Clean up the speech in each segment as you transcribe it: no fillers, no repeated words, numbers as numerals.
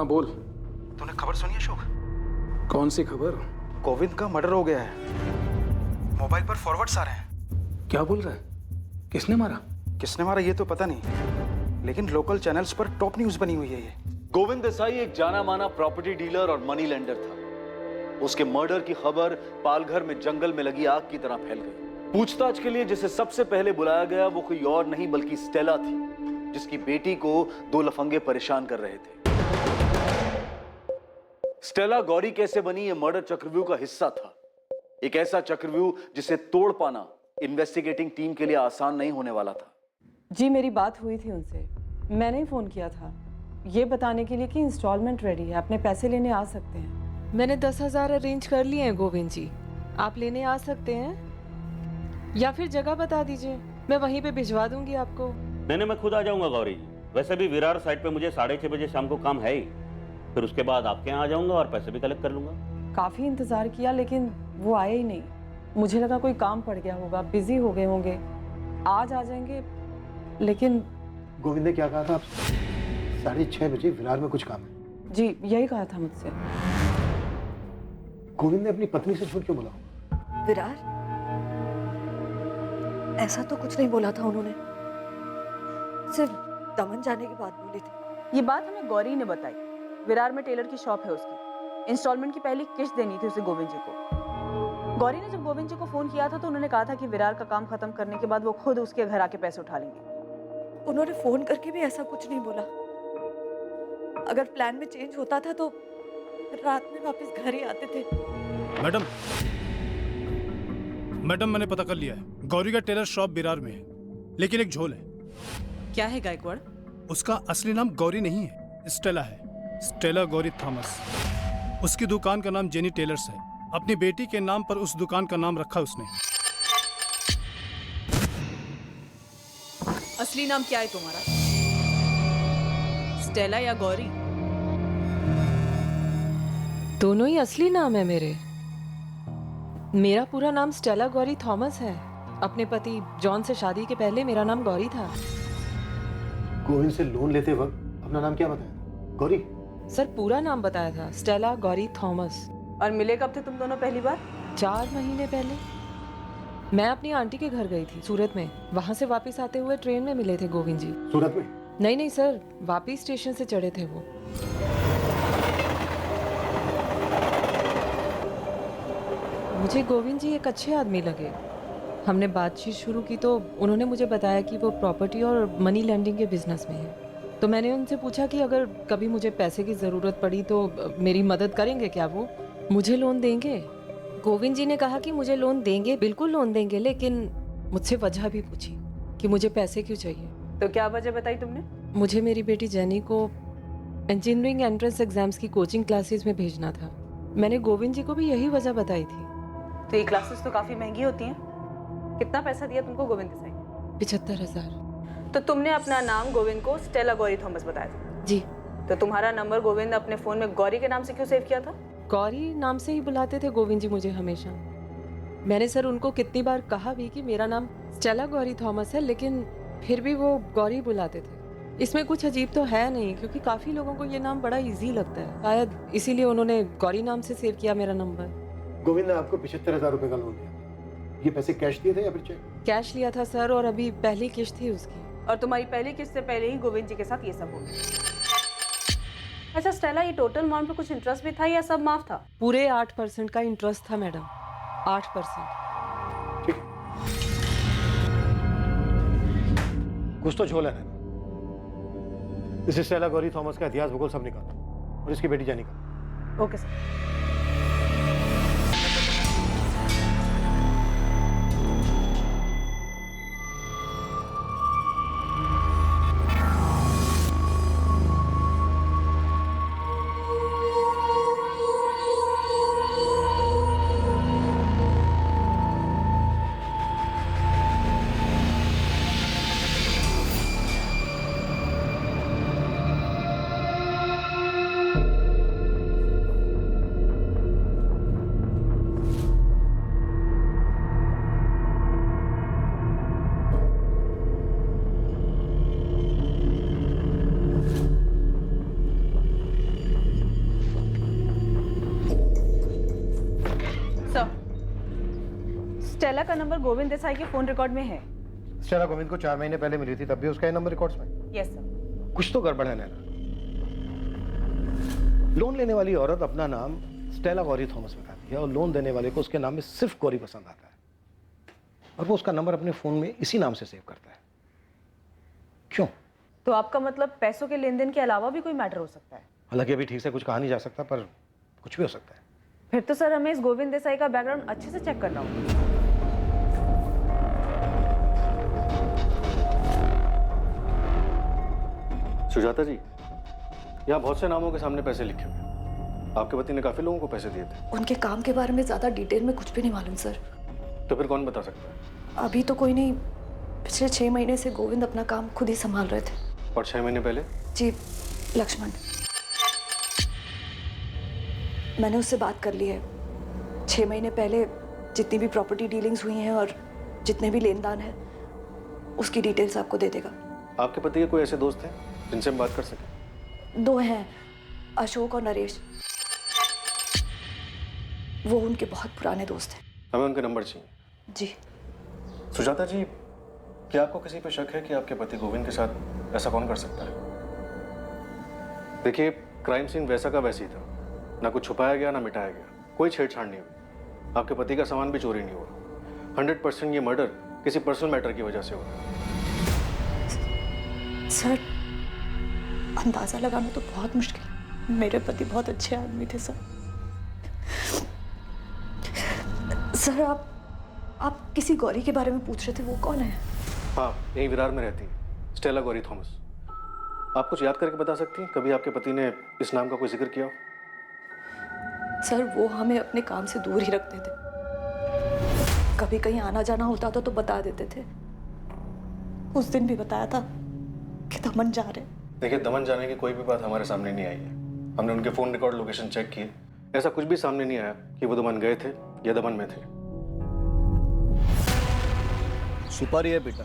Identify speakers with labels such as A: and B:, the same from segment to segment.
A: हाँ बोल।
B: तूने खबर सुनी अशोक?
A: कौन सी खबर?
B: गोविंद का मर्डर हो गया है। मोबाइल पर फॉरवर्ड्स आ रहे हैं।
A: क्या बोल रहा है? किसने मारा?
B: किसने मारा ये तो पता नहीं, लेकिन लोकल चैनल्स पर टॉप न्यूज बनी हुई है ये।
C: गोविंद देसाई एक जाना माना प्रॉपर्टी डीलर और मनी लेंडर था। उसके मर्डर की खबर पालघर में जंगल में लगी आग की तरह फैल गई। पूछताछ के लिए जिसे सबसे पहले बुलाया गया वो कोई और नहीं बल्कि स्टेला थी, जिसकी बेटी को दो लफंगे परेशान कर रहे थे। स्टेला गौरी कैसे बनी ये मर्डर चक्रव्यूह का हिस्सा था। एक ऐसा चक्रव्यूह जिसे तोड़ पाना इन्वेस्टिगेटिंग टीम के लिए आसान नहीं होने वाला था।
D: जी मेरी बात हुई थी उनसे। मैंने ही फ़ोन किया था ये बताने के लिए कि इंस्टॉलमेंट रेडी है, अपने पैसे लेने आ सकते हैं।
E: मैंने 10,000 अरेंज कर लिए हैं गोविंद जी, आप लेने आ सकते हैं या फिर जगह बता दीजिए, मैं वहीं पे भिजवा दूंगी आपको।
F: मैं खुद आ जाऊंगा गौरी जी। वैसे भी विरार साइड पे मुझे 6:30 बजे शाम को काम है ही, फिर उसके बाद आपके यहाँ आ जाऊंगा और पैसे भी कलेक्ट कर लूंगा।
D: काफ़ी इंतज़ार किया लेकिन वो आए ही नहीं। मुझे लगा कोई काम पड़ गया होगा, बिजी हो गए होंगे, आज आ जाएंगे। लेकिन
G: गोविंद ने क्या कहा था आपसे? 6:30 बजे विरार में कुछ काम है।
D: जी यही कहा था मुझसे।
G: गोविंद ने अपनी पत्नी से झूठ क्यों बोला?
H: विरार? ऐसा तो कुछ नहीं बोला था उन्होंने, सिर्फ दमन जाने की बात बोली थी।
D: ये बात हमें गौरी ने बताई। विरार में टेलर की शॉप है उसकी, इंस्टॉलमेंट की पहली किस्त देनी थी उसे गोविंद जी को। गौरी ने जब गोविंद जी को फोन किया था तो उन्होंने कहा था कि विरार का काम खत्म करने के बाद वो खुद उसके घर आके पैसे उठा लेंगे।
H: उन्होंने फोन करके भी ऐसा कुछ नहीं बोला। अगर प्लान में चेंज होता था तो रात में वापस घर ही आते थे।
I: मैडम मैंने पता कर लिया है, गौरी का टेलर शॉप विरार में है, लेकिन एक झोल है।
D: क्या है गायकवाड़?
I: उसका असली नाम गौरी नहीं है, स्टेला है। Stella Gauri Thomas. उसकी दुकान का नाम जेनी टेलर्स है। अपनी बेटी के नाम पर उस दुकान का नाम रखा उसने।
D: असली नाम क्या है तुम्हारा? स्टेला या गौरी?
E: दोनों ही असली नाम है मेरे। मेरा पूरा नाम स्टेला गौरी थॉमस है। अपने पति जॉन से शादी के पहले मेरा नाम गौरी था।
G: गोविंद से लोन लेते वक्त अपना नाम क्या बताया? गौरी?
E: सर पूरा नाम बताया था, स्टेला गौरी थॉमस।
D: और मिले कब थे तुम दोनों पहली बार?
E: 4 महीने पहले। मैं अपनी आंटी के घर गई थी सूरत में, वहां से वापस आते हुए ट्रेन में मिले थे गोविंद जी।
G: सूरत में?
E: नहीं सर, वापस स्टेशन से चढ़े थे वो। मुझे गोविंद जी एक अच्छे आदमी लगे। हमने बातचीत शुरू की तो उन्होंने मुझे बताया कि वो प्रॉपर्टी और मनी लैंडिंग के बिजनेस में है। तो मैंने उनसे पूछा कि अगर कभी मुझे पैसे की ज़रूरत पड़ी तो मेरी मदद करेंगे क्या? वो मुझे लोन देंगे। गोविंद जी ने कहा कि मुझे लोन देंगे, बिल्कुल लोन देंगे, लेकिन मुझसे वजह भी पूछी कि मुझे पैसे क्यों चाहिए।
D: तो क्या वजह बताई तुमने?
E: मुझे मेरी बेटी जेनी को इंजीनियरिंग एंट्रेंस एग्जाम्स की कोचिंग क्लासेस में भेजना था। मैंने गोविंद जी को भी यही वजह बताई थी।
D: तो ये क्लासेस तो काफी महंगी होती हैं। कितना पैसा दिया तुमको गोविंद देसाई?
E: 75,000।
D: तो तुमने अपना नाम गोविंद को स्टेला गौरी थॉमस बताया था?
E: जी।
D: तो तुम्हारा नंबर गोविंद ने अपने फोन में गौरी के नाम से क्यों सेव किया था?
E: गौरी नाम से ही बुलाते थे गोविंद जी मुझे हमेशा। मैंने सर उनको कितनी बार कहा भी कि मेरा नाम स्टेला गौरी थॉमस है, लेकिन फिर भी वो गौरी बुलाते थे। इसमें कुछ अजीब तो है नहीं, क्योंकि काफी लोगों को ये नाम बड़ा इजी लगता है, शायद इसीलिए उन्होंने गौरी नाम से सेव किया मेरा नंबर।
G: गोविंद ने आपको 75,000 रुपए का लोन दिया। ये पैसे कैश दिए थे या फिर चेक?
E: कैश लिया था सर, और अभी पहली किस्त थी उसकी।
D: और तुम्हारी पहली किस्त से पहले ही गोविंद जी के साथ ये सब हो गया। अच्छा स्टेला, ये टोटल अमाउंट पे कुछ इंटरेस्ट भी था या सब माफ था?
E: पूरे 8% का इंटरेस्ट था मैडम, 8%।
G: कुछ तो झोल है ना। इस स्टेला गौरी थॉमस का इतिहास भूगोल सब निकालो और इसकी बेटी जेनी का।
D: Okay sir. सर, स्टेला का नंबर गोविंद देसाई के फोन रिकॉर्ड में है।
G: स्टेला गोविंद को 4 महीने पहले मिली थी, तब भी उसका ये नंबर रिकॉर्ड्स में।
D: Yes sir.
G: कुछ तो गड़बड़ है नैना। लोन लेने वाली औरत अपना नाम स्टेला गौरी थॉमस बताती है और लोन देने वाले को उसके नाम में सिर्फ गौरी पसंद आता है, और वो उसका नंबर अपने फोन में इसी नाम से सेव करता है। क्यों?
D: तो आपका मतलब पैसों के लेन देन के अलावा भी कोई मैटर हो सकता है?
G: हालांकि अभी ठीक से कुछ कहा नहीं जा सकता, पर कुछ भी हो सकता है।
D: फिर तो सर हमें इस गोविंद देसाई का बैकग्राउंड अच्छे से चेक करना होगा।
B: सुजाता जी, यहाँ बहुत से नामों के सामने पैसे लिखे हुए हैं। आपके पति ने काफी लोगों को पैसे दिए थे।
H: उनके काम के बारे में ज्यादा डिटेल में कुछ भी नहीं मालूम सर।
B: तो फिर कौन बता सकता है?
H: अभी तो कोई नहीं। पिछले 6 महीने से गोविंद अपना काम खुद ही संभाल रहे थे।
B: और 6 महीने पहले?
H: जी, लक्ष्मण। मैंने उससे बात कर ली है। 6 महीने पहले जितनी भी प्रॉपर्टी डीलिंग्स हुई हैं और जितने भी लेन देन है, उसकी डिटेल्स आपको दे देगा।
B: आपके पति के कोई ऐसे दोस्त हैं जिनसे हम बात कर सकें?
H: 2 हैं, अशोक और नरेश। वो उनके बहुत पुराने दोस्त हैं।
B: हमें उनका नंबर चाहिए।
H: जी।
B: सुजाता जी, क्या आपको किसी पे शक है कि आपके पति गोविंद के साथ ऐसा कौन कर सकता है? देखिए, क्राइम सीन वैसा का वैसे ही था। ना कुछ छुपाया गया ना मिटाया गया, कोई छेड़छाड़ नहीं हुई। आपके पति का सामान भी चोरी नहीं हुआ। 100% ये मर्डर किसी पर्सनल मैटर की वजह से हुआ।
H: सर, अंदाजा लगाना तो बहुत मुश्किल है। मेरे पति बहुत अच्छे आदमी थे सर। सर, आप किसी गौरी के बारे में पूछ रहे थे, वो कौन है?
B: हाँ, यहीं विरार में रहती है, स्टेला गौरी थॉमस। आप कुछ याद करके बता सकती हैं कभी आपके पति ने इस नाम का कोई जिक्र किया हो?
H: सर, वो हमें अपने काम से दूर ही रखते थे। कभी कहीं आना जाना होता था तो बता देते थे। उस दिन भी बताया था कि दमन जा रहे।
B: देखिए, दमन जाने की कोई भी बात हमारे सामने नहीं आई है। हमने उनके फोन रिकॉर्ड लोकेशन चेक किए, ऐसा कुछ भी सामने नहीं आया कि वो दमन गए थे या दमन में थे।
J: सुपारी है बेटा।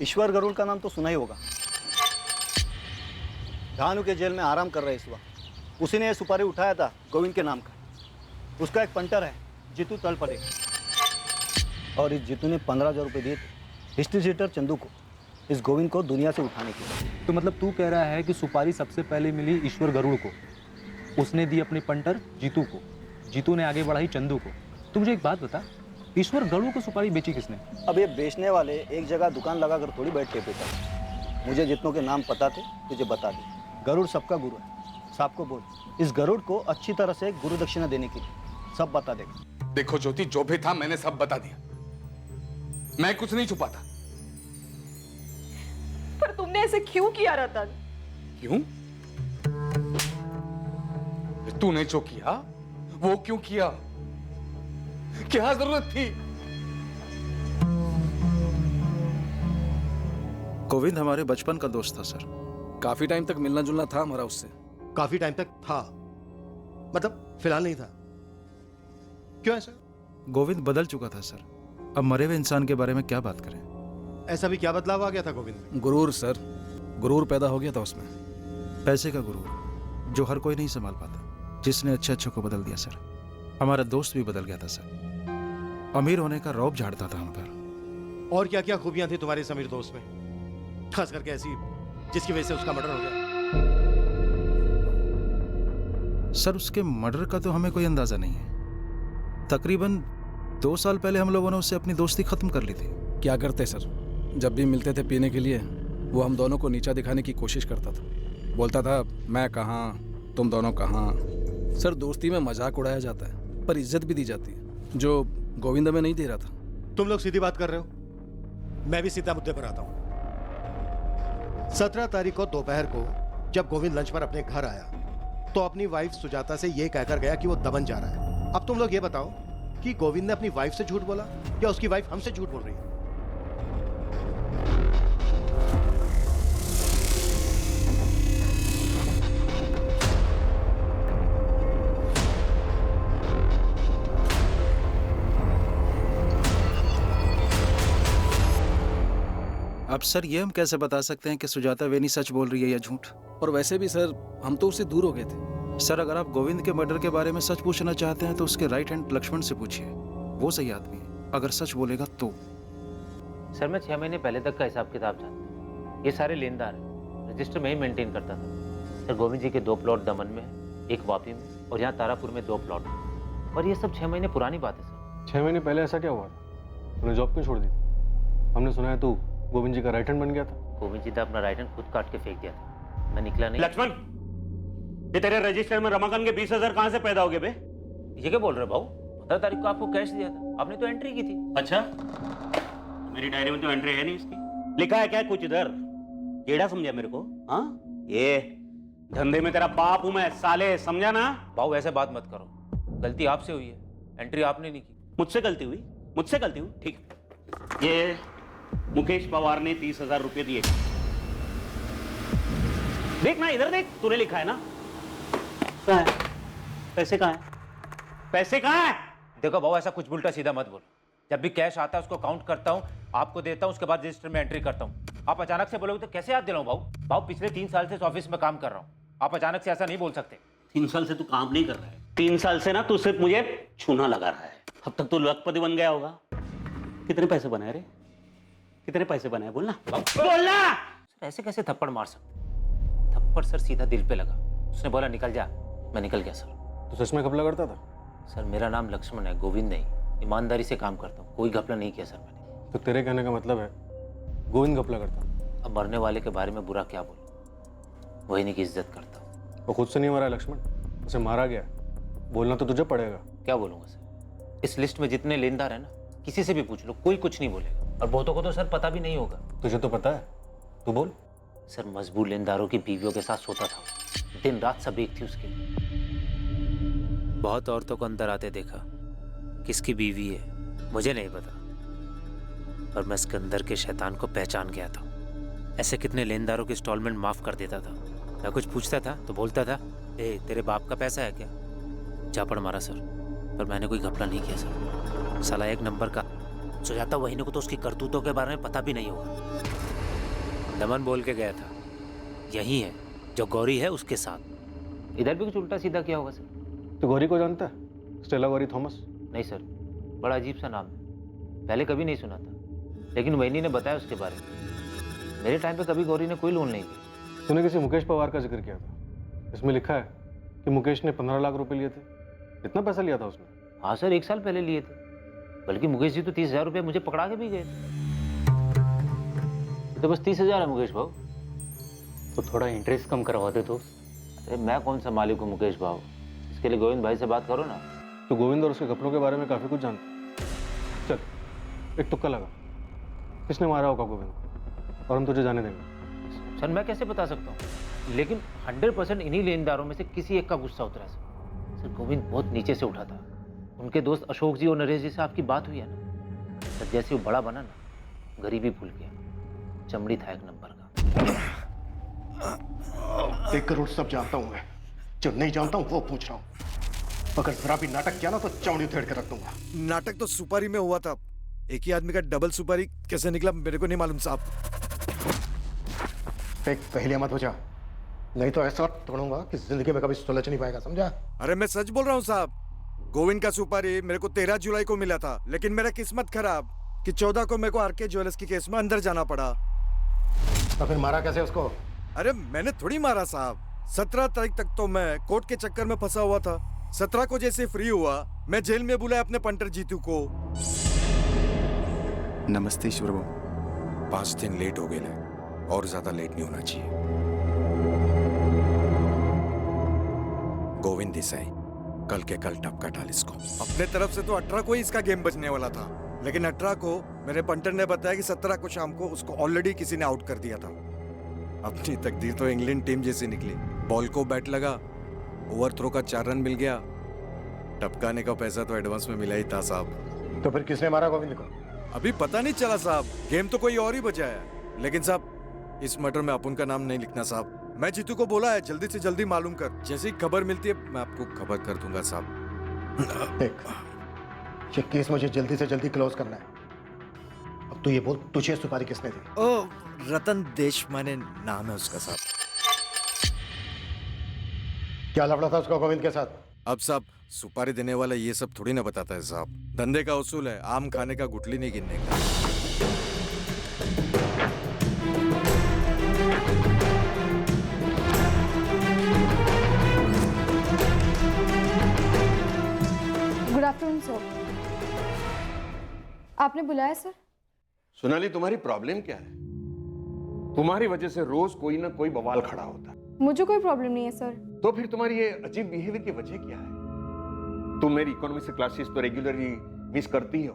J: ईश्वर गरुड़ का नाम तो सुना ही होगा। झानू के जेल में आराम कर रहे इस वक्त। उसी ने ये सुपारी उठाया था गोविंद के नाम का। उसका एक पंटर है जीतू तलपड़े, और इस जीतू ने 15,000 रुपये दिए थे हिस्ट्री शीटर चंदू को इस गोविंद को दुनिया से उठाने के लिए।
K: तो मतलब तू कह रहा है कि सुपारी सबसे पहले मिली ईश्वर गरुड़ को, उसने दी अपने पंटर जीतू को, जीतू ने आगे बढ़ाई चंदू को। तू मुझे एक बात बता, ईश्वर गरुड़ को सुपारी बेची किसने?
J: अब ये बेचने वाले एक जगह दुकान लगा कर थोड़ी बैठते बेटा। मुझे जितनों के नाम पता थे तुझे बता दे। गरुड़ सबका गुरु है, सबको बोल इस गरुड़ को अच्छी तरह से गुरु दक्षिणा देने के लिए, सब बता देगा।
A: देखो ज्योति, जो भी था मैंने सब बता दिया। मैं कुछ नहीं छुपाता।
H: पर तुमने ऐसे क्यों किया रतन?
A: क्यों? तूने जो किया वो क्यों किया? क्या जरूरत थी?
B: गोविंद हमारे बचपन का दोस्त था सर।
L: काफी टाइम तक मिलना जुलना था हमारा उससे।
G: काफी टाइम तक था, मतलब फिलहाल नहीं था। क्यों ऐसा?
B: गोविंद बदल चुका था सर। अब मरे हुए इंसान के बारे में क्या बात करें?
G: ऐसा भी क्या बदलाव आ गया था गोविंद में?
L: गुरूर सर, गुरूर पैदा हो गया था उसमें।
B: पैसे का गुरूर जो हर कोई नहीं संभाल पाता, जिसने अच्छे अच्छे को बदल दिया सर। हमारा दोस्त भी बदल गया था सर। अमीर होने का रौब झाड़ता था हम पर।
G: और क्या क्या खूबियां थी तुम्हारे इस अमीर दोस्त में, खास करके ऐसी जिसकी वजह से उसका मर्डर हो गया?
B: सर, उसके मर्डर का तो हमें कोई अंदाजा नहीं है। तकरीबन 2 साल पहले हम लोगों ने उससे अपनी दोस्ती खत्म कर ली थी।
L: क्या करते सर, जब भी मिलते थे पीने के लिए वो हम दोनों को नीचा दिखाने की कोशिश करता था। बोलता था मैं कहाँ, तुम दोनों कहाँ। सर, दोस्ती में मजाक उड़ाया जाता है पर इज्जत भी दी जाती है, जो गोविंद में नहीं दे रहा था।
G: तुम लोग सीधी बात कर रहे हो, मैं भी सीधा मुद्दे पर आता हूं। 17 तारीख को दोपहर को जब गोविंद लंच पर अपने घर आया तो अपनी वाइफ सुजाता से यह कहकर गया कि वो दमन जा रहा है। अब तुम लोग ये बताओ कि गोविंद ने अपनी वाइफ से झूठ बोला या उसकी वाइफ हमसे झूठ बोल रही है?
B: अब सर, ये हम कैसे बता सकते हैं कि सुजाता वेनी सच बोल रही है या झूठ?
L: और वैसे भी सर, हम तो उससे दूर हो गए थे।
B: सर, अगर आप गोविंद के मर्डर के बारे में सच पूछना चाहते हैं तो उसके राइट हैंड लक्ष्मण से पूछिए।
M: वो सही आदमी है, अगर सच बोलेगा तो।
N: सर मैं 6 महीने पहले तक का हिसाब किताब जानता। ये सारे लेनदार हैं, रजिस्टर में ही मेंटेन करता था। सर गोविंद जी के 2 प्लॉट दमन में है, एक वापी में और यहाँ तारापुर में 2 प्लॉट हैं। और ये सब 6 महीने पुरानी बात है सर।
B: 6 महीने पहले ऐसा क्या हुआ था? तूने जॉब क्यों छोड़ दी थी? हमने सुना है तू गोविंद जी का राइट हैंड बन गया था।
N: गोविंद जी ने अपना राइट हैंड खुद काट के फेंक दिया था, मैं निकला नहीं।
F: लक्ष्मण, ये तेरे रजिस्टर में रमाकांत के 20,000 कहाँ से पैदा हो गए बे?
N: ये क्या बोल रहे हो भाऊ? 15 तारीख को आपको कैश दिया था, आपने तो एंट्री की थी।
F: अच्छा, मेरी डायरी में तो एंट्री है नहीं इसकी। लिखा है क्या कुछ इधर? केड़ा समझा मेरे को? हाँ, ये धंधे में तेरा बाप हूं मैं साले, समझा ना?
N: भाऊ ऐसे बात मत करो, गलती आपसे हुई है, एंट्री आपने नहीं की।
F: मुझसे गलती हुई? मुझसे गलती हुई? ठीक। ये मुकेश पवार ने 30,000 रुपए दिए। देख ना इधर देख, तूने लिखा है ना? कहाँ है पैसे? कहाँ है पैसे? कहाँ है?
N: देखो भाऊ ऐसा कुछ उल्टा सीधा मत बोलो। जब भी कैश आता है उसको काउंट करता हूँ, आपको देता हूँ, उसके बाद रजिस्टर में एंट्री करता हूँ। आप अचानक से बोलोगे तो कैसे याद दिलाऊं भाऊ? भाऊ पिछले 3 साल से इस ऑफिस में काम कर रहा हूँ, आप अचानक से ऐसा नहीं बोल सकते।
F: 3 साल से तू काम नहीं कर रहा है। 3 साल से ना तू सिर्फ मुझे छूना लगा रहा है। अब तक तू लखपति बन गया होगा। कितने पैसे बनाए रे? कितने पैसे बनाए? बोलना बोलना।
N: सर ऐसे कैसे थप्पड़ मार सकते? थप्पड़ सर सीधा दिल पे लगा। उसने बोला निकल जा, मैं निकल गया सर।
B: तो सच में घपला करता था?
N: सर मेरा नाम लक्ष्मण है, गोविंद नहीं। ईमानदारी से काम करता हूँ, कोई घपला नहीं किया सर मैंने।
B: तो तेरे कहने का मतलब है गोविंद घपला करता?
N: अब मरने वाले के बारे में बुरा क्या बोलूं, वही नहीं की इज्जत करता हूँ।
B: वो खुद से नहीं मरा है लक्ष्मण, उसे मारा गया। बोलना तो तुझे पड़ेगा।
N: क्या बोलूंगा सर? इस लिस्ट में जितने लेनदार है ना, किसी से भी पूछ लो, कोई कुछ नहीं बोलेगा। और बहुतों को तो सर पता भी नहीं होगा।
B: तुझे तो पता है, तू बोल।
N: सर मजबूर लेनदारों की बीवियों के साथ सोता था, दिन रात सब एक थी उसके। बहुत औरतों को अंदर आते देखा, किसकी बीवी है मुझे नहीं पता, पर मैं इसके अंदर के शैतान को पहचान गया था। ऐसे कितने लेनदारों की इंस्टॉलमेंट माफ कर देता था। मैं कुछ पूछता था तो बोलता था, ए तेरे बाप का पैसा है क्या? झापड़ मारा सर, पर मैंने कोई घपला नहीं किया सर। साला 1 नंबर का। सुजाता वहीने को तो उसकी करतूतों के बारे में पता भी नहीं होगा। दमन बोल के गया था, यही है जो गौरी है उसके साथ। इधर भी कुछ उल्टा सीधा किया होगा सर।
B: तो गौरी को जानता है? Stella Gauri Thomas?
N: नहीं सर, बड़ा अजीब सा नाम है, पहले कभी नहीं सुना था, लेकिन वहीनी ने बताया उसके बारे में। मेरे टाइम पे कभी गौरी ने कोई लोन नहीं किया।
B: तूने किसी मुकेश पवार का जिक्र किया था, इसमें लिखा है कि मुकेश ने 15 लाख रुपए लिए थे। इतना पैसा लिया था उसने?
N: हाँ सर, 1 साल पहले लिए थे, बल्कि मुकेश जी तो 30,000 रुपये मुझे पकड़ा के भी गए थे। तो बस 30,000 है मुकेश भाव, तो थोड़ा इंटरेस्ट कम करवा दे तो। अरे मैं कौन सा मालिक हूँ मुकेश भाव, इसके लिए गोविंद भाई से बात करो ना।
B: तो गोविंद और उसके कपड़ों के बारे में काफी कुछ जानता। चल एक तुक्का लगा, किसने मारा होगा गोविंद और हम तुझे जाने देंगे।
N: सर मैं कैसे बता सकता हूँ, लेकिन 100% इन्हीं लेनदारों में से किसी एक का गुस्सा उतरा सर। सर गोविंद बहुत नीचे से उठा था। उनके दोस्त अशोक जी और नरेश जी से आपकी बात हुई है ना सर, जैसे वो बड़ा बना ना, गरीबी भूल गया, चमड़ी था 1 नंबर का।
G: 1 करोड़ सब जानता हूं मैं, जो नहीं जानता हूं वो पूछ रहा हूं। अगर जरा भी नाटक किया ना तो चमड़ी उधेड़ के रख दूंगा।
O: नाटक तो सुपारी में हुआ था, एक ही आदमी का डबल सुपारी कैसे निकला मेरे को नहीं मालूम साहब।
G: एक पहले मत बचा, नहीं तो ऐसा तोड़ूंगा कि जिंदगी में कभी सुलझ नहीं पाएगा, समझा?
O: अरे मैं सच बोल रहा हूँ साहब, गोविंद का सुपारी मेरे को 13 जुलाई को मिला था, लेकिन मेरा किस्मत खराब कि 14 को मेरे को आरके ज्वेलर्स की केस में अंदर जाना पड़ा।
G: तो फिर मारा कैसे उसको?
O: अरे मैंने थोड़ी मारा साहब, 17 तारीख तक तो मैं कोर्ट के चक्कर में फंसा हुआ था। 17 को जैसे फ्री हुआ, मैं जेल में बुलाया अपने पंटर जीतू को।
M: नमस्ते ईश्वर बाबू। 5 दिन लेट हो गए ना, और ज्यादा लेट नहीं होना चाहिए। गोविंद देसाई, कल के कल टपका डाल इसको।
O: अपने तरफ से तो 18 को ही इसका गेम बचने वाला था, लेकिन 18 को मेरे पंटर ने बताया कि 17 को शाम को उसको ऑलरेडी किसी ने आउट कर दिया था। अपनी तकदीर तो इंग्लैंड टीम जैसी निकली। बॉल को बैट लगा, ओवरथ्रो का 4 रन मिल गया, टपकाने का पैसा तो एडवांस में मिला ही था साहब।
G: तो फिर किसने मारा गोविंद को?
O: अभी पता नहीं चला साहब, गेम तो कोई और ही बचा है। लेकिन साहब इस मैटर में अपन का नाम नहीं लिखना साहब। मैं जीतू को बोला है जल्दी से जल्दी मालूम कर, जैसी ही खबर मिलती है मैं आपको खबर कर दूंगा साहब।
G: देख, ये केस मुझे जल्दी से जल्दी क्लोज करना है। अब तू ये बोल, तुझे सुपारी किसने दी?
O: ओ रतन देशमाने नाम है उसका साहब।
G: क्या लफड़ा था उसका गोविंद के साथ?
O: अब साहब सुपारी देने वाला ये सब थोड़ी ना बताता है साहब। धंधे का उसूल है, आम खाने का गुठली नहीं गिनने का।
P: Good afternoon sir. आपने बुलाया सर?
Q: सोनाली, तुम्हारी प्रॉब्लम क्या है? तुम्हारी वजह से रोज कोई ना कोई बवाल खड़ा होता है।
P: मुझे कोई प्रॉब्लम नहीं है सर।
Q: तो फिर तुम्हारी ये अजीब बिहेवियर की वजह क्या है? तुम मेरी इकोनॉमी से क्लासेस तो रेगुलरली मिस करती हो,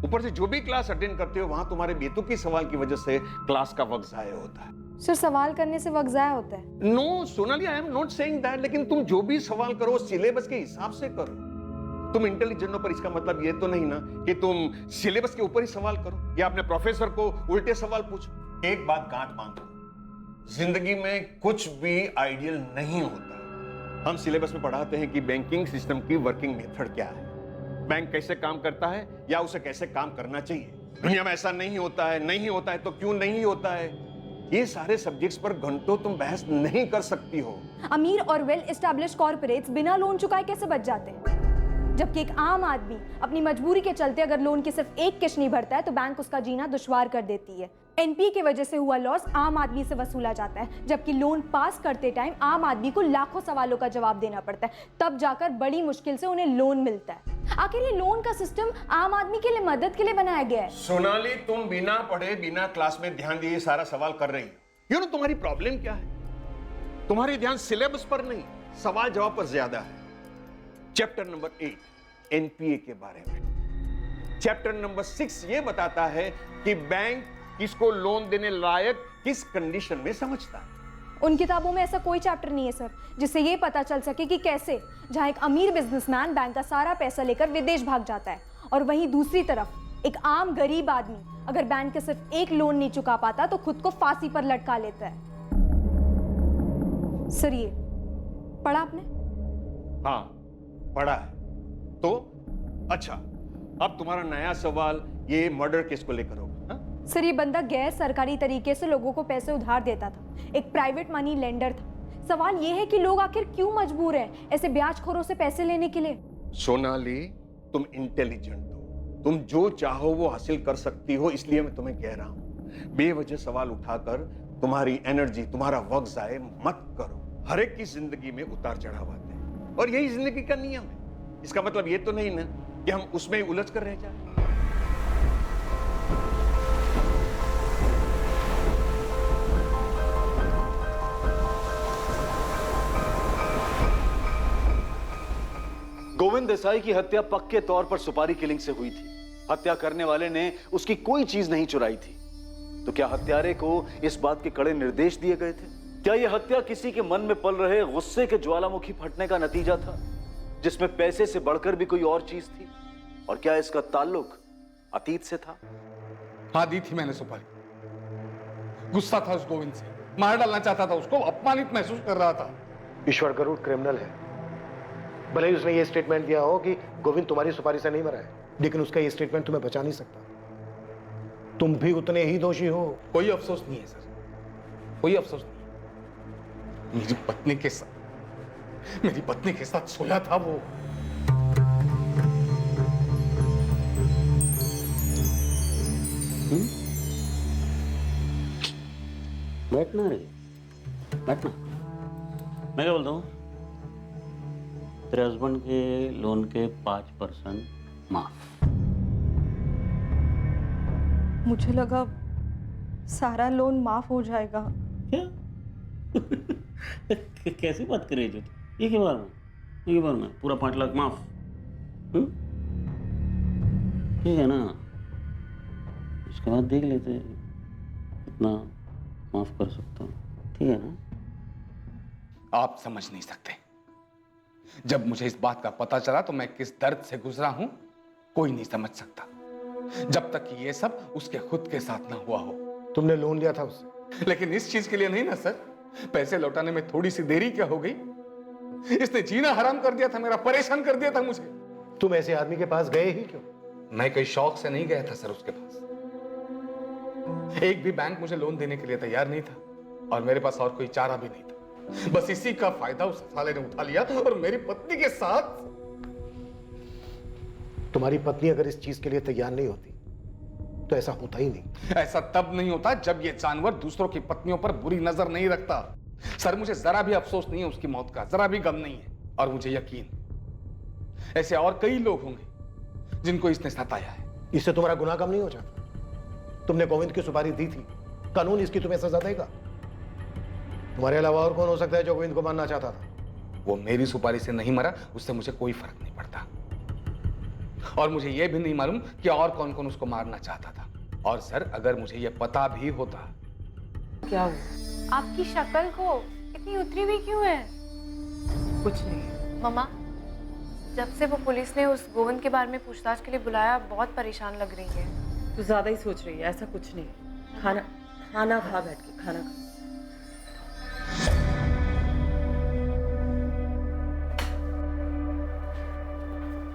Q: ऊपर से जो भी क्लास अटेंड करते हो वहां तुम्हारे बेतुकी सवाल की वजह से क्लास का वक्त जाया होता है।
P: सर सवाल करने से वक्त जाया होता है?
Q: No Sonali, I am not saying that, लेकिन तुम जो भी सवाल करो सिलेबस के हिसाब से करो। तुम इंटेलिजेंट हो, पर इसका मतलब ये तो नहीं ना कि तुम सिलेबस के ऊपर ही सवाल करो या अपने प्रोफेसर को उल्टे सवाल पूछो। एक बात गांठ बांधो, जिंदगी में कुछ भी आइडियल नहीं होता। हम सिलेबस में पढ़ाते हैं कि बैंकिंग सिस्टम की वर्किंग मेथड क्या है, बैंक कैसे काम करता है या उसे कैसे काम करना चाहिए। दुनिया में ऐसा नहीं होता है, नहीं होता है तो क्यों नहीं होता है, ये सारे सब्जेक्ट्स पर घंटों तुम बहस नहीं कर सकती हो।
P: अमीर और वेल एस्टैब्लिश्ड कॉर्पोरेट्स बिना लोन चुकाए कैसे बच जाते हैं, जबकि एक आम आदमी अपनी मजबूरी के चलते अगर लोन की सिर्फ एक किश्त नहीं भरता है तो बैंक उसका जीना दुश्वार कर देती है। एनपीए की वजह से हुआ लॉस आम आदमी से वसूला जाता है, जबकि लोन पास करते टाइम आम आदमी को लाखों सवालों का जवाब देना पड़ता है, तब जाकर बड़ी मुश्किल से उन्हें लोन मिलता है। आखिर ये लोन का सिस्टम आम आदमी के लिए मदद के लिए बनाया गया है।
Q: सोनाली, तुम बिना पढ़े बिना क्लास में ध्यान दिए सारा सवाल कर रही हो। यू नो तुम्हारी प्रॉब्लम क्या है? तुम्हारी ध्यान सिलेबस पर नहीं, सवाल जवाब पर ज्यादा है। चैप्टर नंबर 8 एनपीए के बारे में, चैप्टर नंबर 6 ये बताता है कि बैंक किसको लोन देने लायक किस कंडीशन में समझता है।
P: उन किताबों में ऐसा कोई चैप्टर नहीं है सर जिससे ये पता चल सके कि कैसे जहां एक अमीर बिजनेसमैन बैंक का सारा पैसा लेकर विदेश भाग जाता है और वहीं दूसरी तरफ एक आम गरीब आदमी अगर बैंक के सिर्फ एक लोन नहीं चुका पाता तो खुद को फांसी पर लटका लेता है। सर ये पढ़ा आपने?
Q: हाँ पढ़ा है। तो अच्छा, अब तुम्हारा नया सवाल ये मर्डर केस को लेकर होगा।
P: सर ये बंदा गैर सरकारी तरीके से लोगों को पैसे उधार देता था, एक प्राइवेट मनी लेंडर था। सवाल ये है कि लोग आखिर क्यों मजबूर हैं ऐसे ब्याजखोरों से पैसे लेने के लिए?
Q: सोनाली, तुम इंटेलिजेंट हो, तुम जो चाहो वो हासिल कर सकती हो, इसलिए मैं तुम्हें कह रहा हूं बेवजह सवाल उठाकर तुम्हारी एनर्जी, तुम्हारा वक्त जाए मत करो। हर एक की जिंदगी में उतार चढ़ाव आते हैं और यही जिंदगी का नियम है। इसका मतलब ये तो नहीं ना कि हम उसमें उलझ कर रह जाए।
C: गोविंद देसाई की हत्या पक्के तौर पर सुपारी किलिंग से हुई थी। हत्या करने वाले ने उसकी कोई चीज नहीं चुराई थी। तो क्या हत्यारे को इस बात के कड़े निर्देश दिए गए थे? क्या यह हत्या किसी के मन में पल रहे गुस्से के ज्वालामुखी फटने का नतीजा था, जिसमें पैसे से बढ़कर भी कोई और चीज थी? और क्या इसका ताल्लुक अतीत से था?
A: हाँ, दी थी मैंने सुपारी। गुस्सा था उस गोविंद से, मार डालना चाहता था उसको, अपमानित महसूस कर रहा था।
G: ईश्वर गरुड़ क्रिमिनल है। भले ही उसने ये स्टेटमेंट दिया हो कि गोविंद तुम्हारी सुपारी से नहीं मरा है, लेकिन उसका ये स्टेटमेंट तुम्हें बचा नहीं सकता। तुम भी उतने ही दोषी हो।
A: कोई अफसोस नहीं है सर, कोई अफसोस नहीं। मेरी पत्नी के साथ सोया था वो।
F: बैठना रे, बैठना। मैं क्या बोलता हूँ, तेरे हस्बैंड के लोन के 5% माफ।
P: मुझे लगा सारा लोन माफ हो जाएगा।
F: क्या? कैसी बात कर रही है? एक ही बार में पूरा 5 लाख माफ? ठीक है ना, इसके बाद देख लेते कितना माफ कर सकता हूँ। ठीक है ना?
A: आप समझ नहीं सकते, जब मुझे इस बात का पता चला तो मैं किस दर्द से गुजरा हूं कोई नहीं समझ सकता, जब तक कि ये सब उसके खुद के साथ ना हुआ हो।
G: तुमने लोन लिया था उससे?
A: लेकिन इस चीज के लिए नहीं ना सर। पैसे लौटाने में थोड़ी सी देरी क्या हो गई? इसने जीना हराम कर दिया था मेरा, परेशान कर दिया था मुझे।
G: तुम ऐसे आदमी के पास गए ही क्यों?
A: मैं कोई शौक से नहीं गया था सर उसके पास। एक भी बैंक मुझे लोन देने के लिए तैयार नहीं था और मेरे पास और कोई चारा भी नहीं था। बस इसी का फायदा उस साले ने उठा लिया और मेरी पत्नी के साथ।
G: तुम्हारी पत्नी अगर इस चीज के लिए तैयार नहीं होती तो ऐसा होता ही नहीं।
A: ऐसा तब नहीं होता जब ये जानवर दूसरों की पत्नियों पर बुरी नजर नहीं रखता। सर, मुझे जरा भी अफसोस नहीं है उसकी मौत का, जरा भी गम नहीं है। और मुझे यकीन ऐसे और कई लोग होंगे जिनको इसने सताया है।
G: इससे तुम्हारा गुनाह कम नहीं हो जाता। तुमने गोविंद की सुपारी दी थी, कानून इसकी तुम्हें सजा देगा। तुम्हारे अलावा और कौन हो सकता है जो गोविंद को मारना चाहता था?
A: वो मेरी सुपारी से नहीं मरा, उससे मुझे कोई फर्क नहीं पड़ता। और मुझे यह भी नहीं मालूम कि और कौन कौन उसको मारना चाहता था। और सर, अगर मुझे यह पता भी होता।
E: क्या हुआ?
R: आपकी शक्ल को इतनी उतरी हुई क्यों है?
E: कुछ नहीं।
R: मम्मा, जब से वो पुलिस ने उस गोविंद के बारे में पूछताछ के लिए बुलाया, बहुत परेशान लग रही है।
E: तू ज्यादा ही सोच रही है, ऐसा कुछ नहीं। खाना खाना खा, बैठ के खाना खा।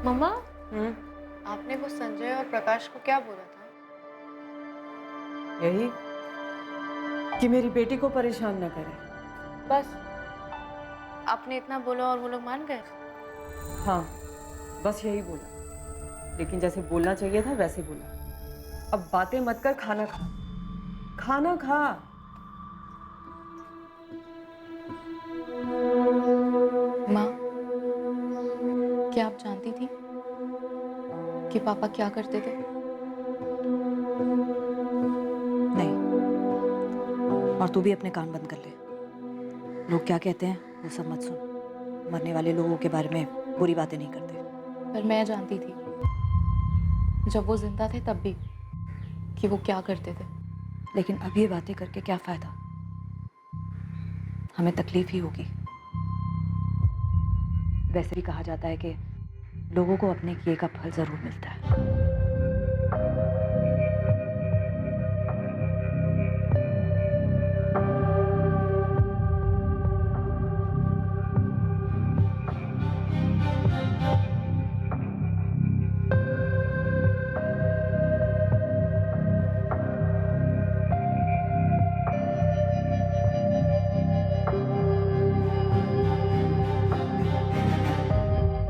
R: मम्मा, आपने वो संजय और प्रकाश को क्या बोला था?
E: यही कि मेरी बेटी को परेशान न करे।
R: बस आपने इतना बोला और वो लोग मान गए?
E: हाँ, बस यही बोला, लेकिन जैसे बोलना चाहिए था वैसे बोला। अब बातें मत कर, खाना खा। खाना खा।
R: माँ, क्या आप जानती थी कि पापा क्या करते थे?
H: नहीं, और तू भी अपने कान बंद कर ले। लोग क्या कहते हैं वो सब मत सुन। मरने वाले लोगों के बारे में बुरी बातें नहीं करते।
R: पर मैं जानती थी जब वो जिंदा थे तब भी कि वो क्या करते थे।
H: लेकिन अब ये बातें करके क्या फायदा? हमें तकलीफ ही होगी। वैसे भी कहा जाता है कि लोगों को अपने किए का फल जरूर मिलता है।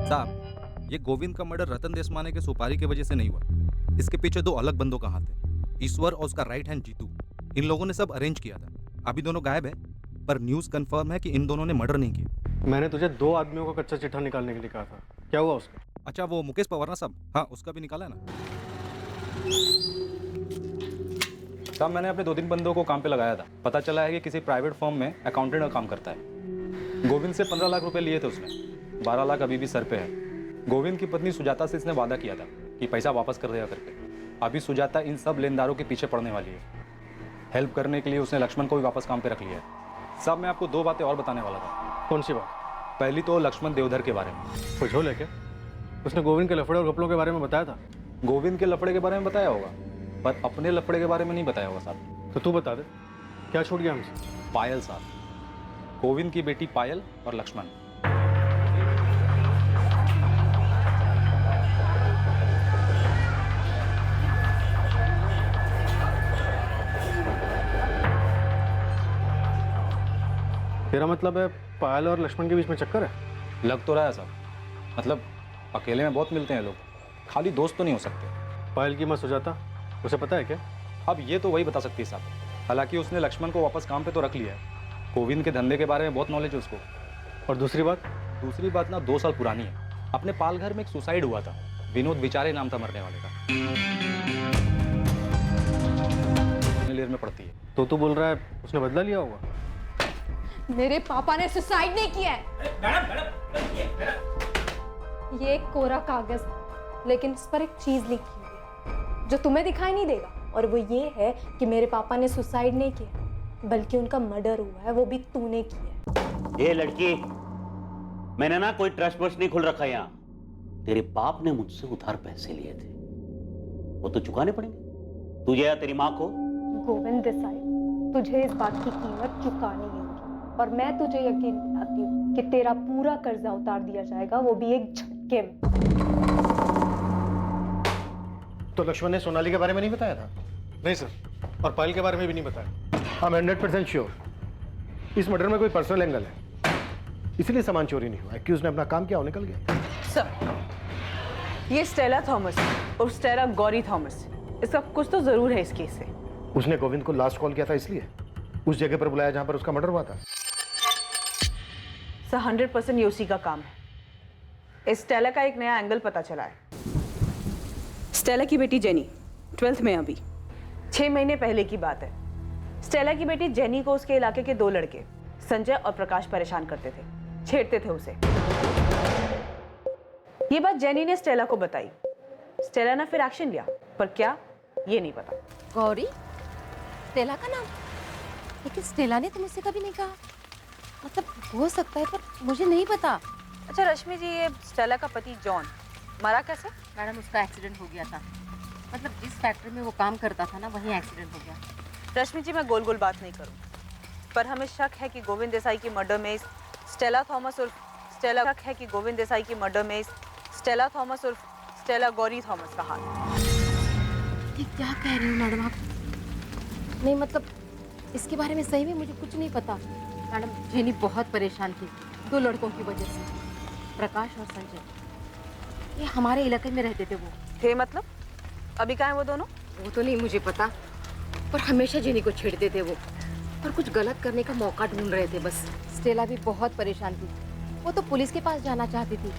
K: साहब, ये गोविंद का मर्डर रतन देशमाने के सुपारी की वजह से नहीं हुआ। इसके पीछे दो अलग बंदों का हाथ है, ईश्वर और उसका राइट हैंड जीतू। इन लोगों ने सब अरेंज किया था। अभी दोनों गायब है, पर न्यूज़ कंफर्म है कि इन दोनों ने मर्डर नहीं किया।
B: मैंने तुझे 2 आदमियों का कच्चा चिट्ठा निकालने के लिए कहा था, क्या हुआ उसका?
K: अच्छा, वो मुकेश पवार ना साहब? हाँ, उसका भी निकाला है ना साहब। मैंने अपने 2-3 बंदों को काम पे लगाया था। पता चला है कि किसी प्राइवेट फर्म में अकाउंटेंट का काम करता है। गोविंद से 15 लाख रुपए लिए थे उसने, 12 लाख अभी भी सर पे है। गोविंद की पत्नी सुजाता से इसने वादा किया था कि पैसा वापस कर देगा करके। अभी सुजाता इन सब लेनदारों के पीछे पड़ने वाली है। हेल्प करने के लिए उसने लक्ष्मण को भी वापस काम पे रख लिया है। साहब, मैं आपको 2 बातें और बताने वाला था।
B: कौन सी बात?
K: पहली तो लक्ष्मण देवधर के बारे में।
B: कुछ हो लेके उसने गोविंद के लफड़े और घपलों के बारे में बताया था?
K: गोविंद के लफड़े के बारे में बताया होगा, पर अपने लफड़े के बारे में नहीं बताया होगा साहब।
B: तो तू बता दे, क्या छूट गया हमसे?
K: पायल साहब, गोविंद की बेटी पायल और लक्ष्मण।
B: तेरा मतलब है पायल और लक्ष्मण के बीच में चक्कर है?
K: लग तो रहा है साहब। मतलब अकेले में बहुत मिलते हैं लोग, खाली दोस्त तो नहीं हो सकते।
B: पायल की माँ सुजाता, उसे पता है क्या?
K: अब ये तो वही बता सकती है साहब। हालांकि उसने लक्ष्मण को वापस काम पे तो रख लिया है। गोविंद के धंधे के बारे में बहुत नॉलेज है उसको।
B: और दूसरी बात?
K: दूसरी बात ना 2 साल पुरानी है। अपने पालघर में एक सुसाइड हुआ था, विनोद विचारे नाम था मरने वाले का। लेयर में पड़ती है।
B: तो तू बोल रहा है उसने बदला लिया होगा?
P: मेरे पापा ने सुसाइड नहीं किया है। ये एक कोरा कागज है, लेकिन इस पर एक चीज लिखी हुई है जो तुम्हें दिखाई नहीं देगा, और वो ये है कि मेरे पापा ने सुसाइड नहीं किया, बल्कि उनका मर्डर हुआ है, वो भी तूने किया है।
F: ये लड़की, मैंने ना कोई ट्रस्ट वस्ट नहीं खुल रखा यहाँ। तेरे बाप ने मुझसे उधार पैसे लिए थे, वो तो चुकाने पड़ेंगे तुझे या तेरी माँ को।
P: गोविंद देसाई, तुझे इस बात की कीमत चुकानी होगी, और मैं तुझे यकीन दिलाती हूँ कि तेरा पूरा कर्जा उतार दिया जाएगा, वो भी एक झटके में।
G: तो लक्ष्मण ने सोनाली के बारे में नहीं बताया था?
B: नहीं सर, और पायल के बारे में भी नहीं बताया।
G: I'm 100% श्योर इस मर्डर में कोई पर्सनल एंगल है, इसलिए सामान चोरी नहीं हुआ। एक्यूज ने अपना काम किया और निकल गया।
D: सर, ये स्टेला थॉमस और स्टेला गौरी थॉमस, इसका कुछ तो जरूर है इस केस से।
G: उसने गोविंद को लास्ट कॉल किया था, इसलिए उस जगह पर बुलाया जहां पर उसका मर्डर हुआ था।
D: सर 100% ये उसी का काम है। इस स्टेला का एक नया एंगल पता चला है। स्टेला की बेटी जेनी 12th में अभी 6 महीने पहले की बात है। स्टेला की बेटी जेनी को उसके इलाके के 2 लड़के संजय और प्रकाश परेशान करते थे, छेड़ते थे उसे। ये बात जेनी ने स्टेला को बताई। स्टेला ने फिर एक्शन लिया, पर क्या ये नहीं पता।
S: गौरी, स्टेला का नाम? लेकिन स्टेला ने तो मुझसे कभी नहीं कहा। मतलब हो सकता है, पर मुझे नहीं पता।
D: अच्छा रश्मि जी, ये स्टेला का पति जॉन मरा कैसे?
S: मैडम, उसका एक्सीडेंट हो गया था। मतलब जिस फैक्ट्री में वो काम करता था ना, वहीं एक्सीडेंट हो गया।
D: रश्मि जी, मैं गोल गोल बात नहीं करूं, पर हमें शक है कि गोविंद देसाई की मर्डर में स्टेला थॉमस और स्टेला स्टेला गौरी थॉमस का हाथ।
S: ये क्या कह रही हो मैडम आप? नहीं मतलब इसके बारे में सही में मुझे कुछ नहीं पता। मैडम, जेनी बहुत परेशान थी 2 लड़कों की वजह से, प्रकाश और संजय। ये हमारे इलाके में रहते थे। वो
D: थे मतलब? अभी कहाँ है वो दोनों?
S: वो तो नहीं मुझे पता, पर हमेशा जेनी को छेड़ते थे वो, और कुछ गलत करने का मौका ढूंढ रहे थे बस। स्टेला भी बहुत परेशान थी। वो तो पुलिस के पास जाना चाहती थी,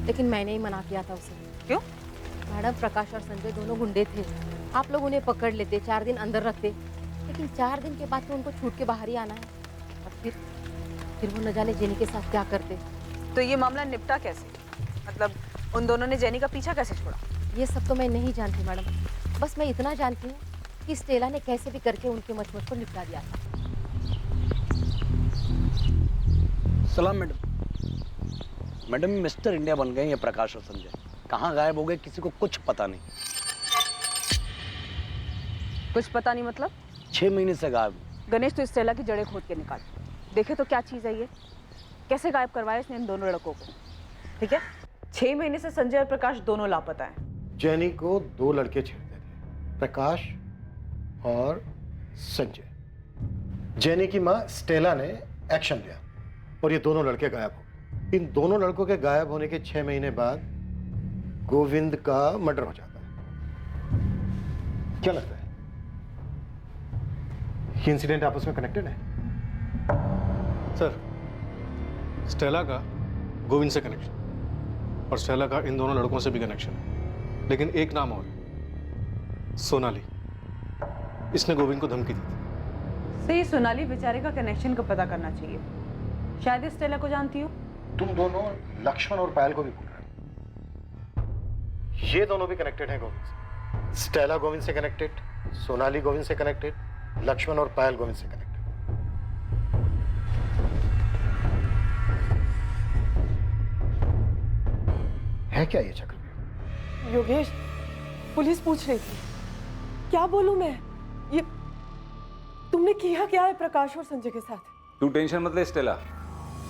S: लेकिन मैंने ही मना किया था उसे।
D: क्यों?
S: मैडम, प्रकाश और संजय दोनों गुंडे थे। आप लोग उन्हें पकड़ लेते, 4 दिन अंदर रखते, लेकिन 4 दिन के बाद तो उनको छूट के बाहर ही आना है। और फिर वो न जाने जेनी के साथ क्या करते।
D: तो ये मामला निपटा कैसे? मतलब उन दोनों ने जेनी का पीछा कैसे छोड़ा?
S: ये सब तो मैं नहीं जानती मैडम, बस मैं इतना जानती हूँ कि स्टेला ने कैसे भी करके उनके मचमच को निपटा दिया था।
J: सलाम मैडम। मैडम, मिस्टर इंडिया बन गए ये प्रकाश और संजय। कहाँ गायब हो गए किसी को कुछ पता नहीं।
D: कुछ पता नहीं मतलब?
J: 6 महीने से गायब।
D: गणेश, तो स्टेला की जड़ें खोद के निकाल, देखे तो क्या चीज है ये। कैसे गायब करवाया इसने इन दोनों लड़कों को? ठीक है, 6 महीने से संजय और प्रकाश दोनों लापता हैं।
G: जेनी को 2 लड़के छेड़ते थे, प्रकाश और संजय। जेनी की मां स्टेला ने एक्शन लिया और ये दोनों लड़के गायब हो गए। इन दोनों लड़कों के गायब होने के 6 महीने बाद गोविंद का मर्डर हो जाता है। क्या लगता है ये इंसिडेंट आपस में कनेक्टेड है?
B: सर, स्टेला का गोविंद से कनेक्शन और स्टेला का इन दोनों लड़कों से भी कनेक्शन है, लेकिन एक नाम और है, सोनाली। इसने गोविंद को धमकी दी थी।
D: सही, सोनाली बेचारे का कनेक्शन का पता करना चाहिए। शायद स्टेला को जानती हो।
G: तुम दोनों लक्ष्मण और पायल को भी भूल रहे हो। ये दोनों भी कनेक्टेड हैं गोविंद से। स्टेला गोविंद से कनेक्टेड, सोनाली गोविंद से कनेक्टेड, लक्ष्मण और पायल गोविंद से कनेक्टेड। है क्या ये चक्रव्यूह?
E: योगेश, पुलिस पूछ रही थी। क्या बोलूं मैं? ये तुमने किया क्या है प्रकाश और संजय के साथ?
K: तू टेंशन मत ले स्टेला,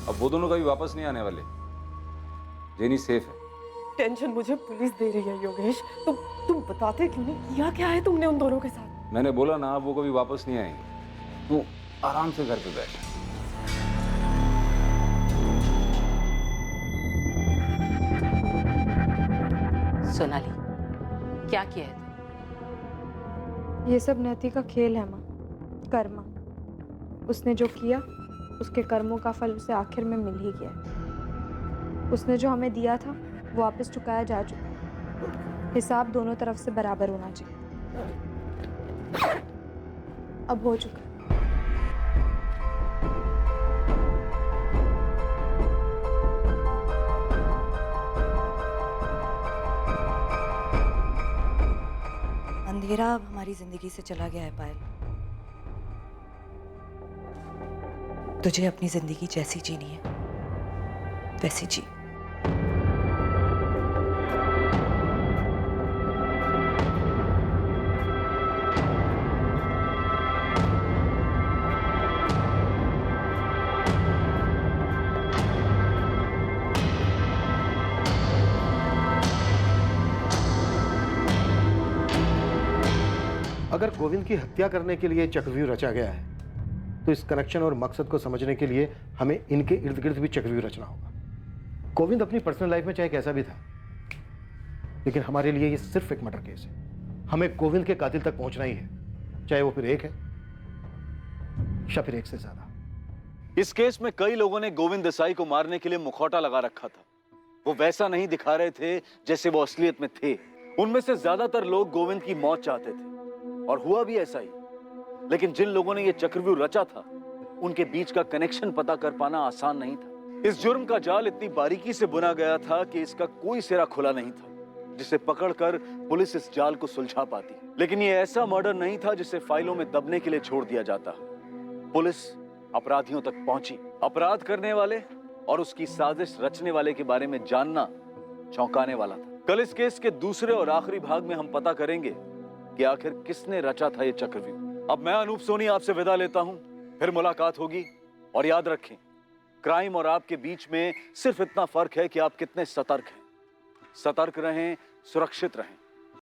K: अब वो दोनों कभी वापस नहीं आने वाले। जेनी सेफ है।
E: टेंशन मुझे पुलिस दे रही है योगेश। तुम बताते क्यों नहीं? किया क्या है तुमने उन दोनों के साथ?
K: मैंने बोला ना, वो कभी वापस नहीं आएंगे। तू आराम से घर पे बैठ।
S: सोनाली, क्या किया है?
P: ये सब नियति का खेल है माँ, कर्मा। उसने जो किया उसके कर्मों का फल उसे आखिर में मिल ही गया। उसने जो हमें दिया था वो वापस चुकाया जा चुका है। हिसाब दोनों तरफ से बराबर होना चाहिए। अब हो चुका।
H: अंधेरा अब हमारी जिंदगी से चला गया है पायल। तुझे अपनी जिंदगी जैसी जीनी है वैसी जी।
G: अगर गोविंद की हत्या करने के लिए चक्रव्यूह रचा गया है तो इस कनेक्शन और मकसद को समझने के लिए हमें इनके इर्द गिर्द भी चक्रव्यूह रचना होगा। गोविंद अपनी पर्सनल लाइफ में चाहे कैसा भी था, लेकिन हमारे लिए ये सिर्फ एक मर्डर केस है। हमें गोविंद के कातिल तक पहुंचना ही है, चाहे वो फिर एक है या फिर एक से ज्यादा।
C: इस केस में कई लोगों ने गोविंद देसाई को मारने के लिए मुखौटा लगा रखा था। वो वैसा नहीं दिखा रहे थे जैसे वो असलियत में थे। उनमें से ज्यादातर लोग गोविंद की मौत चाहते थे और हुआ भी ऐसा ही। लेकिन जिन लोगों ने ये चक्रव्यूह रचा था, उनके बीच का कनेक्शन पता कर पाना आसान नहीं था। इस जुर्म का जाल इतनी बारीकी से बुना गया था कि इसका कोई सिरा खुला नहीं था जिसे पकड़कर पुलिस इस जाल को सुलझा पाती। लेकिन ये ऐसा मर्डर नहीं था जिसे फाइलों में दबने के लिए छोड़ दिया जाता। पुलिस अपराधियों तक पहुंची। अपराध करने वाले और उसकी साजिश रचने वाले के बारे में जानना चौंकाने वाला था। कल इस केस के दूसरे और आखिरी भाग में हम पता करेंगे कि आखिर किसने रचा था ये चक्रव्यूह। अब मैं अनूप सोनी आपसे विदा लेता हूं, फिर मुलाकात होगी। और याद रखें, क्राइम और आपके बीच में सिर्फ इतना फर्क है कि आप कितने सतर्क हैं। सतर्क रहें, सुरक्षित रहें।